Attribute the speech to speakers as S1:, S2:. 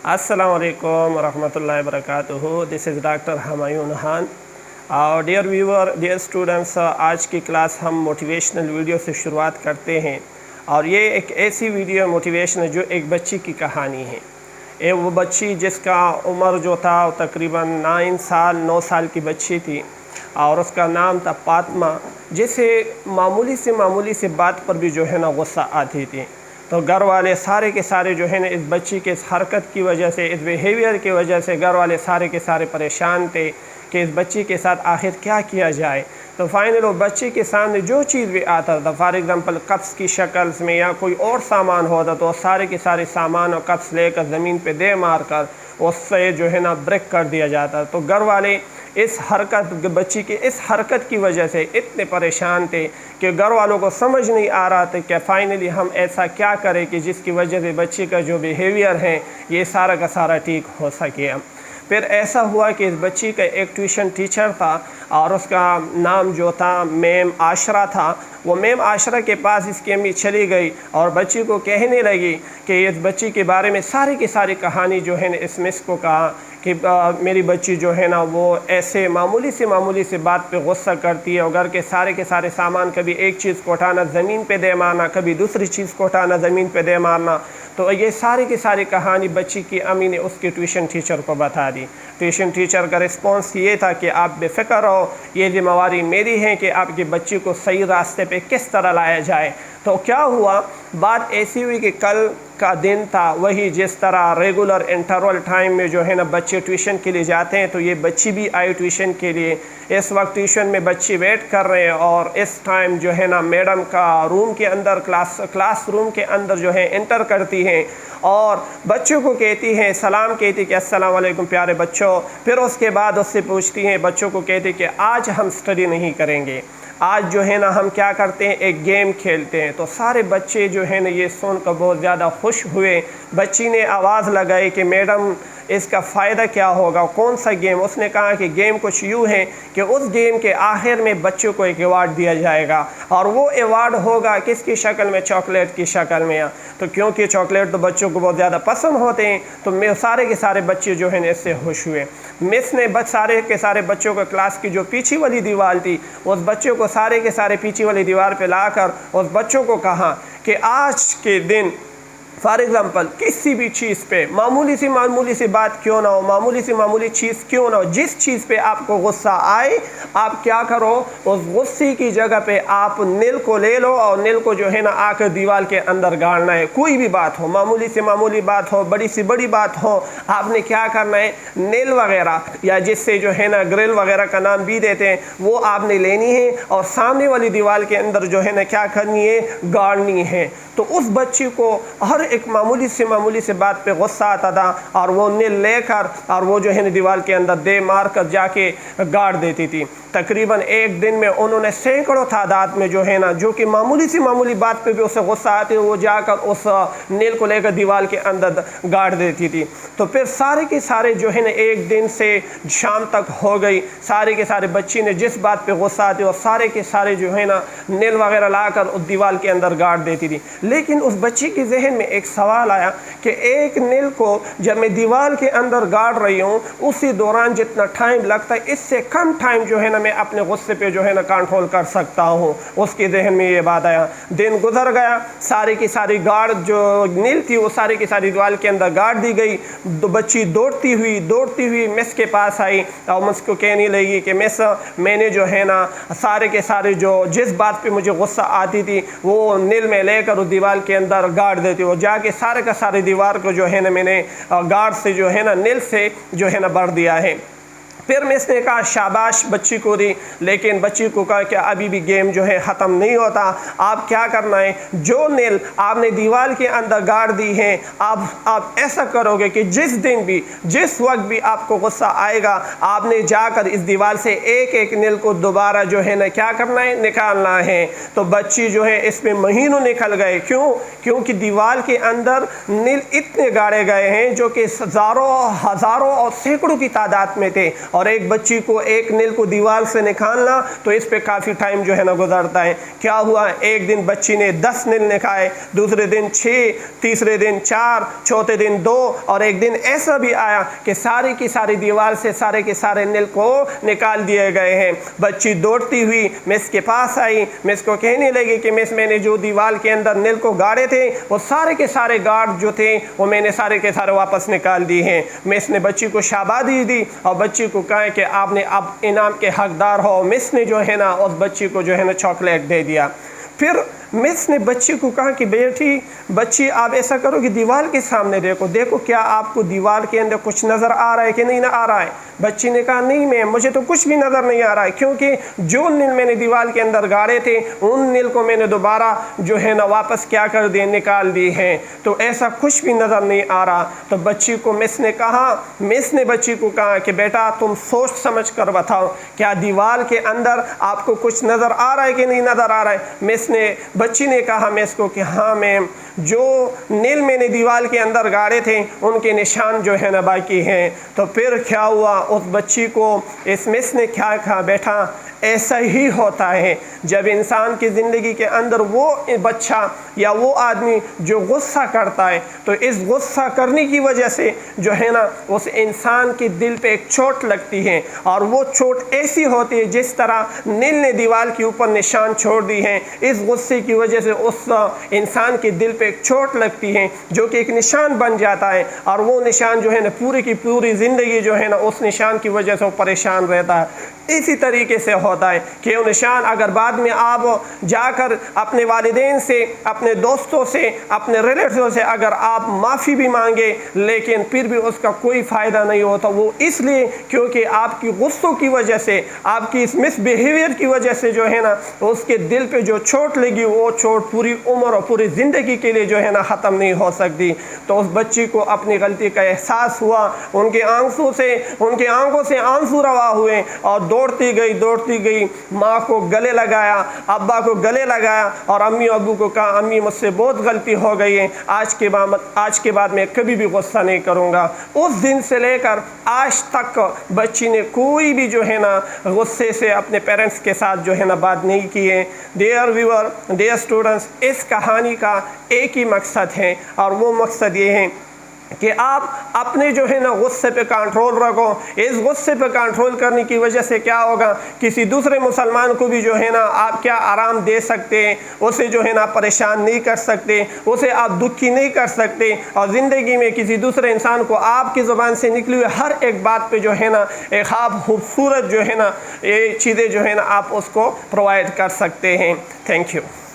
S1: अस्सलाम वालेकुम रहमतुल्लाहि व बरकातुहू। This is doctor Humayun Khan. Dear viewer, dear students, आज की क्लास हम मोटिवेशनल वीडियो से शुरुआत करते हैं। और ये एक ऐसी वीडियो मोटिवेशन है जो एक बच्ची की कहानी है। ये वो बच्ची जिसका उम्र जो था तकरीबन 9 साल की बच्ची थी और उसका नाम था फातिमा, जिसे मामूली से बात पर भी जो है ना गुस्सा आती थी। तो घर वाले सारे के सारे जो है ना इस बच्ची के इस हरकत की वजह से, इस बिहेवियर की वजह से घर वाले सारे के सारे परेशान थे कि इस बच्ची के साथ आखिर क्या किया जाए। तो फाइनल वो बच्ची के सामने जो चीज़ भी आता था, फॉर एग्ज़ाम्पल कप्स की शक्ल में या कोई और सामान होता तो सारे के सारे सामान और कप्स लेकर ज़मीन पे दे मार कर उससे जो है ना ब्रेक कर दिया जाता। तो घर वाले इस हरकत, बच्ची की इस हरकत की वजह से इतने परेशान थे कि घर वालों को समझ नहीं आ रहा था कि फ़ाइनली हम ऐसा क्या करें कि जिसकी वजह से बच्ची का जो बिहेवियर है ये सारा का सारा ठीक हो सके। फिर ऐसा हुआ कि इस बच्ची का एक ट्यूशन टीचर था और उसका नाम जो था मैम आशरा था। वो मैम आशरा के पास इसकी अम्मी चली गई और बच्ची को कहने लगी कि इस बच्ची के बारे में सारी की सारी कहानी जो है इस मिस को कहा कि मेरी बच्ची जो है ना वो ऐसे मामूली से बात पे गुस्सा करती है और घर के सारे सामान, कभी एक चीज़ को उठाना ज़मीन पे दे मारना, कभी दूसरी चीज़ को उठाना ज़मीन पे दे मारना। तो ये सारी की सारी कहानी बच्ची की अम्मी ने उसके ट्यूशन टीचर को बता दी। ट्यूशन टीचर का रिस्पॉन्स ये था कि आप बेफ़िक्र रहो, ये जिम्मेवारी मेरी है कि आपकी बच्ची को सही रास्ते पे किस तरह लाया जाए। तो क्या हुआ, बात ऐसी हुई कि कल का दिन था वही जिस तरह रेगुलर इंटरवल टाइम में जो है ना बच्चे ट्यूशन के लिए जाते हैं, तो ये बच्ची भी आई ट्यूशन के लिए। इस वक्त ट्यूशन में बच्चे वेट कर रहे हैं और इस टाइम जो है ना मैडम का रूम के अंदर क्लास रूम के अंदर जो है एंटर करती हैं और बच्चों को कहती हैं, सलाम कहती कि अस्सलाम वालेकुम प्यारे बच्चों। फिर उसके बाद उससे पूछती हैं, बच्चों को कहती कि आज हम स्टडी नहीं करेंगे, आज जो है ना हम क्या करते हैं, एक गेम खेलते हैं। तो सारे बच्चे जो है ना ये सुनकर बहुत ज़्यादा खुश हुए। बच्ची ने आवाज़ लगाई कि मैडम इसका फ़ायदा क्या होगा, कौन सा गेम। उसने कहा कि गेम कुछ यूँ है कि उस गेम के आखिर में बच्चों को एक अवार्ड दिया जाएगा और वो अवार्ड होगा किसकी शक्ल में, चॉकलेट की शक्ल में। तो क्योंकि चॉकलेट तो बच्चों को बहुत ज़्यादा पसंद होते हैं तो मैं सारे के सारे बच्चे जो है इससे खुश हुए। मिस ने सारे के सारे बच्चों को क्लास की जो पीछे वाली दीवार थी उस बच्चों को सारे के सारे पीछे वाली दीवार पे लाकर उस बच्चों को कहा कि आज के दिन फॉर एग्ज़ाम्पल किसी भी चीज़ पे मामूली सी बात क्यों ना हो, मामूली चीज़ क्यों ना हो, जिस चीज़ पे आपको गुस्सा आए आप क्या करो, उस गुस्से की जगह पे आप नील को ले लो और नील को जो है ना आकर दीवार के अंदर गाड़ना है। कोई भी बात हो, मामूली बात हो, बड़ी सी बड़ी बात हो, आपने क्या करना है, नील वगैरह या जिससे जो है ना ग्रिल वगैरह का नाम भी देते हैं वो आपने लेनी है और सामने वाली दीवार के अंदर जो है ना क्या करनी है, गाड़नी है। तो उस बच्ची को हर एक मामूली से बात पे गुस्सा आता था और वो नील लेकर और वो जो है ना दीवार के अंदर दे मार कर जाके गाड़ देती थी। तकरीबन एक दिन में उन्होंने सैकड़ों तादाद में जो है ना, जो कि मामूली बात पे भी उसे गुस्सा आती है, वो जाकर उस नील को लेकर दीवार के अंदर गाड़ देती थी। तो फिर सारे के सारे जो है ना एक दिन से शाम तक हो गई, सारे के सारे बच्ची ने जिस बात पे गुस्सा आती है और सारे के सारे जो है ना नील वगैरह लाकर उस दीवार के अंदर गाड़ देती थी। लेकिन उस बच्ची के जहन में एक सवाल आया कि एक नील को जब मैं दीवार के अंदर गाड़ रही हूँ उसी दौरान जितना टाइम लगता है इससे कम टाइम जो है ना मैं अपने गुस्से पे जो है ना कंट्रोल कर सकता हूँ। उसके जहन में ये बात आया। दिन गुजर गया, सारी की सारी गाड़ जो नील थी वो सारी की सारी दीवार के अंदर गाड़ दी गई। बच्ची दौड़ती हुई मिस के पास आई और मिस को कहने लगी कि मिस, मैंने जो है ना सारे के सारे जो जिस बात पे मुझे गुस्सा आती थी वो नील में लेकर उस दीवार के अंदर गाड़ देती हो, जाके सारे का सारे दीवार को जो है ना मैंने गाड़ से जो है ना नील से जो है ना भर दिया है। फिर मैं इसने कहा शाबाश बच्ची को दी, लेकिन बच्ची को कहा कि अभी भी गेम जो है ख़त्म नहीं होता। आप क्या करना है, जो नील आपने दीवार के अंदर गाड़ दी है आप ऐसा करोगे कि जिस दिन भी जिस वक्त भी आपको गुस्सा आएगा आपने जाकर इस दीवार से एक नील को दोबारा जो है ना क्या करना है, निकालना है। तो बच्ची जो है इसमें महीनों निकल गए। क्योंकि दीवार के अंदर नील इतने गाड़े गए हैं जो कि हज़ारों और सैकड़ों की तादाद में थे और एक बच्ची को एक नील को दीवार से निकालना, तो इस पे काफ़ी टाइम जो है ना गुजरता है। क्या हुआ, एक दिन बच्ची ने 10 नील निकाले, दूसरे दिन 6, तीसरे दिन 4, चौथे दिन 2, और एक दिन ऐसा भी आया कि सारी की सारी दीवार से सारे के सारे नील को निकाल दिए गए हैं। बच्ची दौड़ती हुई मिस के पास आई, मिस को कहने लगी कि मिस, मैंने जो दीवार के अंदर नील को गाड़े थे वो सारे के सारे गार्ड जो थे वो मैंने सारे के सारे वापस निकाल दिए हैं। मिस ने बच्ची को शाबाशी दी और बच्ची को कहा कि आपने अब इनाम के हकदार हो। मिस ने जो है ना उस बच्ची को जो है ना चॉकलेट दे दिया। फिर मिस ने बच्ची को कहा कि बेटी, बच्ची आप ऐसा करो कि दीवार के सामने देखो, देखो क्या आपको दीवार के अंदर कुछ नज़र आ रहा है कि नहीं ना आ रहा है। बच्ची ने कहा नहीं मैम, मुझे तो कुछ भी नज़र नहीं आ रहा है, क्योंकि जो नील मैंने दीवार के अंदर गाड़े थे उन नील को मैंने दोबारा जो है ना वापस क्या कर दिए, निकाल दिए हैं, तो ऐसा कुछ भी नज़र नहीं आ रहा। तो बच्ची को मिस ने बच्ची को कहा कि बेटा तुम सोच समझ कर बताओ, क्या दीवार के अंदर आपको कुछ नज़र आ रहा है कि नहीं नज़र आ रहा है। बच्ची ने कहा मिस को कि हाँ मैम, जो नील मैंने दीवार के अंदर गाड़े थे उनके निशान जो है ना बाकी हैं। तो फिर क्या हुआ, उस बच्ची को इस मिस ने क्या कहा, बेटा ऐसा ही होता है जब इंसान की ज़िंदगी के अंदर वो बच्चा या वो आदमी जो गुस्सा करता है, तो इस गुस्सा करने की वजह से जो है ना उस इंसान के दिल पे एक चोट लगती है, और वो चोट ऐसी होती है जिस तरह नील ने दीवार के ऊपर निशान छोड़ दी हैं। इस गुस्से की वजह से उस इंसान के दिल पे एक चोट लगती है जो कि एक निशान बन जाता है, और वो निशान जो है ना पूरी की पूरी ज़िंदगी जो है ना उस निशान की वजह से वो परेशान रहता है। इसी तरीके से होता है कि वो निशान अगर बाद में आप जाकर अपने वालिदैन से, अपने दोस्तों से, अपने रिलेटिव से अगर आप माफ़ी भी मांगे, लेकिन फिर भी उसका कोई फ़ायदा नहीं होता। वो इसलिए क्योंकि आपकी गुस्सों की वजह से, आपकी इस मिसबिहेवियर की वजह से जो है ना उसके दिल पे जो चोट लगी, वो चोट पूरी उम्र और पूरी ज़िंदगी के लिए जो है ना ख़त्म नहीं हो सकती। तो उस बच्ची को अपनी गलती का एहसास हुआ, उनके आंखों से आंसू रवा हुए, और दौड़ती गई, माँ को गले लगाया, अब्बा को गले लगाया, और अम्मी अब्बू को कहा अम्मी मुझसे बहुत गलती हो गई है, आज के बाद मैं कभी भी गुस्सा नहीं करूँगा। उस दिन से लेकर आज तक बच्ची ने कोई भी जो है ना गुस्से से अपने पेरेंट्स के साथ जो है ना बात नहीं की है। डियर व्यूअर, डियर स्टूडेंट्स, इस कहानी का एक ही मकसद है, और वो मकसद ये है कि आप अपने जो है ना गुस्से पे कंट्रोल रखो। इस गुस्से पे कंट्रोल करने की वजह से क्या होगा, किसी दूसरे मुसलमान को भी जो है ना आप क्या आराम दे सकते हैं, उसे जो है ना परेशान नहीं कर सकते, उसे आप दुखी नहीं कर सकते, और ज़िंदगी में किसी दूसरे इंसान को आपकी ज़ुबान से निकली हुई हर एक बात पे जो है ना एक आप खूबसूरत जो है ना ये चीज़ें जो है ना आप उसको प्रोवाइड कर सकते हैं। Thank you.